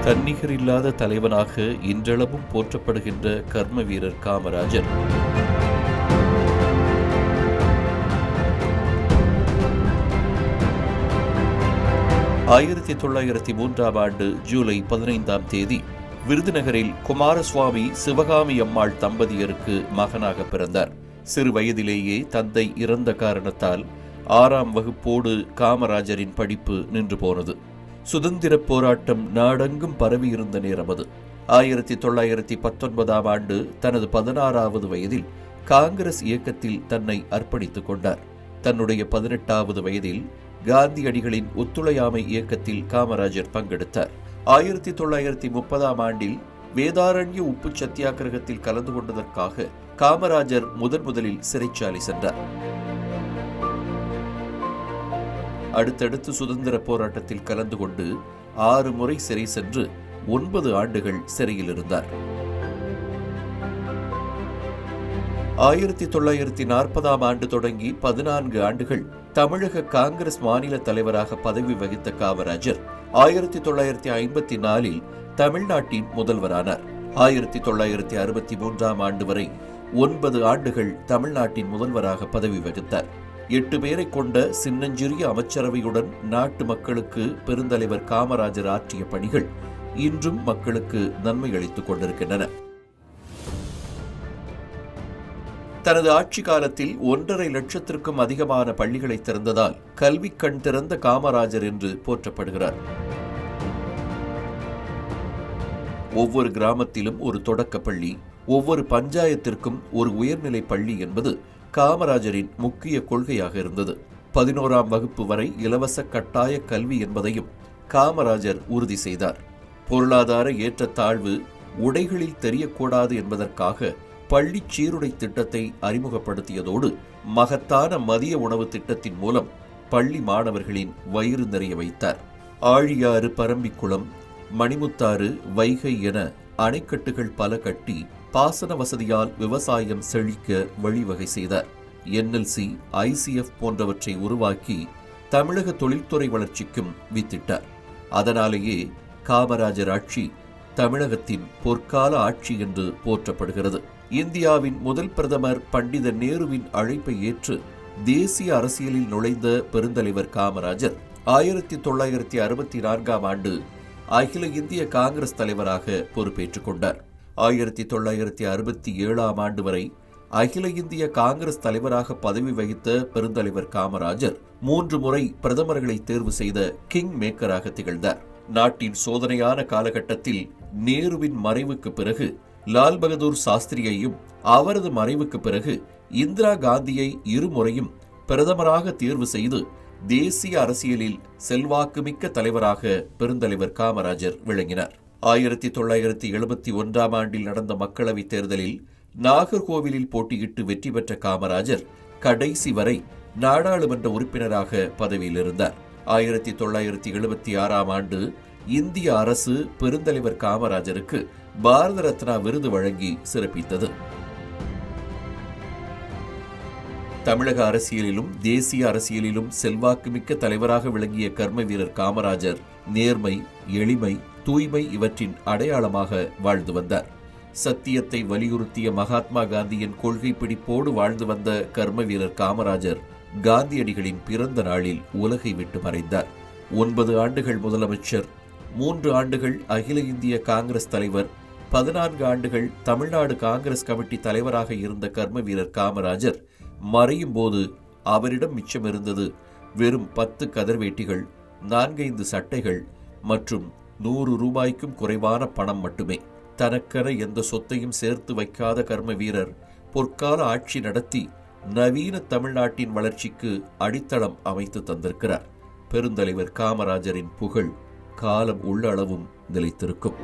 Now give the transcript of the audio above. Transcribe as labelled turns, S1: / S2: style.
S1: தன்னிகரில்லாத தலைவனாக இன்றளவும் போற்றப்படுகின்ற கர்ம வீரர் காமராஜர். ஆயிரத்தி 1903 ஜூலை 15 விருதுநகரில் குமாரசுவாமி சிவகாமி அம்மாள் தம்பதியருக்கு மகனாக பிறந்தார். சிறு வயதிலேயே தந்தை இறந்த காரணத்தால் 6ஆம் வகுப்போடு காமராஜரின் படிப்பு நின்று போனது. சுதந்திர போராட்டம் நாடெங்கும் பரவியிருந்த நேரம் அது. 1919 தனது 16வது வயதில் காங்கிரஸ் இயக்கத்தில் தன்னை அர்ப்பணித்துக் கொண்டார். தன்னுடைய 18வது வயதில் காந்தியடிகளின் ஒத்துழையாமை இயக்கத்தில் காமராஜர் பங்கெடுத்தார். 1930 வேதாரண்ய உப்பு சத்தியாகிரகத்தில் கலந்து கொண்டதற்காக காமராஜர் முதலில் சிறைச்சாலை சென்றார். அடுத்தடுத்து சுதந்திர போராட்டத்தில் கலந்து கொண்டு 6 முறை சிறை சென்று 9 ஆண்டுகள் சிறையில் இருந்தார். 1940 தொடங்கி 14 ஆண்டுகள் தமிழக காங்கிரஸ் மாநில தலைவராக பதவி வகித்த காமராஜர் 1954 தமிழ்நாட்டின் முதல்வரானார். 1963 வரை 9 ஆண்டுகள் தமிழ்நாட்டின் முதல்வராக பதவி வகித்தார். 8 பேரை கொண்ட சின்னஞ்சிறிய அமைச்சரவையுடன் நாட்டு மக்களுக்கு பெருந்தலைவர் காமராஜர் ஆற்றிய பணிகள் இன்றும் மக்களுக்கு நன்மை அளித்துக் கொண்டிருக்கின்றன. தனது ஆட்சி காலத்தில் 1.5 லட்சத்திற்கும் அதிகமான பள்ளிகளை திறந்ததால் கல்வி கண் திறந்த காமராஜர் என்று போற்றப்படுகிறார். ஒவ்வொரு கிராமத்திலும் ஒரு தொடக்கப் பள்ளி, ஒவ்வொரு பஞ்சாயத்திற்கும் ஒரு உயர்நிலை பள்ளி என்பது காமராஜரின் முக்கிய கொள்கையாக இருந்தது. 11ஆம் வகுப்பு வரை இலவச கட்டாய கல்வி என்பதையும் காமராஜர் உறுதி செய்தார். பொருளாதார ஏற்றத்தாழ்வு உடைகளில் தெரியக்கூடாது என்பதற்காக பள்ளி சீருடை திட்டத்தை அறிமுகப்படுத்தியதோடு மகத்தான மதிய உணவு திட்டத்தின் மூலம் பள்ளி மாணவர்களின் வயிறு நிறைய வைத்தார். ஆழியாறு, பரம்பிக்குளம், மணிமுத்தாறு, வைகை என அணைக்கட்டுகள் பல கட்டி பாசன வசதியால் விவசாயம் செழிக்க வழிவகை செய்தார். NLC, ICF போன்றவற்றை உருவாக்கி தமிழக தொழில்துறை வளர்ச்சிக்கும் வித்திட்டார். அதனாலேயே காமராஜர் ஆட்சி தமிழகத்தின் பொற்கால ஆட்சி என்று போற்றப்படுகிறது. இந்தியாவின் முதல் பிரதமர் பண்டித நேருவின் அழைப்பை ஏற்று தேசிய அரசியலில் நுழைந்த பெருந்தலைவர் காமராஜர் 1964 அகில இந்திய காங்கிரஸ் தலைவராக பொறுப்பேற்றுக் கொண்டார். 1967 வரை அகில இந்திய காங்கிரஸ் தலைவராக பதவி வகித்த பெருந்தலைவர் காமராஜர் 3 முறை பிரதமர்களை தேர்வு செய்த கிங் மேக்கராக திகழ்ந்தார். நாட்டின் சோதனையான காலகட்டத்தில் நேருவின் மறைவுக்கு பிறகு லால் பகதூர் சாஸ்திரியையும், அவரது மறைவுக்கு பிறகு இந்திரா காந்தியை இருமுறையும் பிரதமராக தேர்வு செய்து தேசிய அரசியலில் செல்வாக்குமிக்க தலைவராக பெருந்தலைவர் காமராஜர் விளங்கினார். 1971 நடந்த மக்களவைத் தேர்தலில் நாகர்கோவிலில் போட்டியிட்டு வெற்றி பெற்ற காமராஜர் கடைசி வரை நாடாளுமன்ற உறுப்பினராக பதவியில் இருந்தார். 1976 இந்திய அரசு பெருந்தலைவர் காமராஜருக்கு பாரத ரத்னா விருது வழங்கி சிறப்பித்தது. தமிழக அரசியலிலும் தேசிய அரசியலிலும் செல்வாக்குமிக்க தலைவராக விளங்கிய கர்ம வீரர் காமராஜர் நேர்மை, எளிமை, தூய்மை இவற்றின் அடையாளமாக வாழ்ந்து வந்தார். சத்தியத்தை வலியுறுத்திய மகாத்மா காந்தியின் கொள்கை பிடிப்போடு வாழ்ந்து வந்த கர்ம வீரர் காமராஜர் காந்தியடிகளின் பிறந்த நாளில் உலகை விட்டு மறைந்தார். 9 ஆண்டுகள் முதலமைச்சர், 3 ஆண்டுகள் அகில இந்திய காங்கிரஸ் தலைவர், 14 ஆண்டுகள் தமிழ்நாடு காங்கிரஸ் கமிட்டி தலைவராக இருந்த கர்ம வீரர் காமராஜர் மறையும் போது அவரிடம் மிச்சம் இருந்தது வெறும் 10 கதர்வேட்டிகள், 4-5 சட்டைகள் மற்றும் 100 ரூபாய்க்கும் குறைவான பணம் மட்டுமே. தனக்கென எந்த சொத்தையும் சேர்த்து வைக்காத கர்ம வீரர் பொற்கால ஆட்சி நடத்தி நவீன தமிழ்நாட்டின் வளர்ச்சிக்கு அடித்தளம் அமைத்து தந்திருக்கிறார். பெருந்தலைவர் காமராஜரின் புகழ் காலம் உள்ளளவும் நிலைத்திருக்கும்.